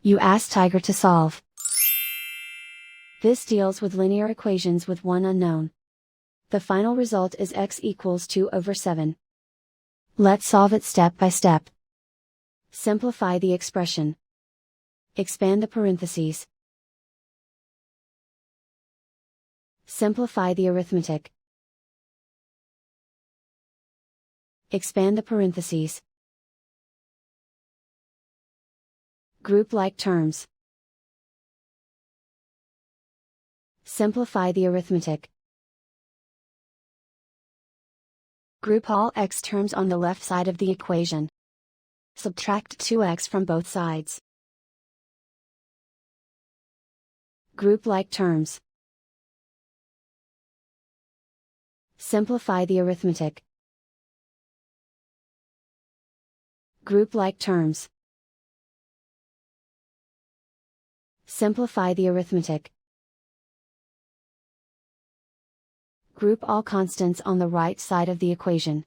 You ask Tiger to solve. This deals with linear equations with one unknown. The final result is x equals 2/7. Let's solve it step by step. Simplify the expression. Expand the parentheses. Simplify the arithmetic. Expand the parentheses. Group like terms. Simplify the arithmetic. Group all x terms on the left side of the equation. Subtract 2x from both sides. Group like terms. Simplify the arithmetic. Group like terms. Simplify the arithmetic. Group all constants on the right side of the equation.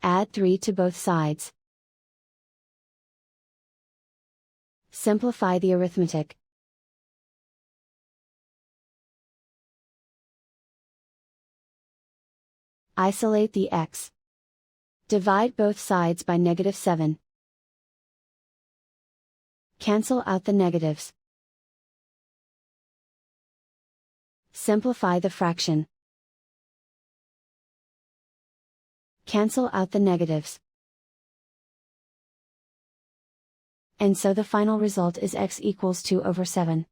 Add 3 to both sides. Simplify the arithmetic. Isolate the x. Divide both sides by -7. Cancel out the negatives. Simplify the fraction. Cancel out the negatives. And so the final result is x equals 2/7.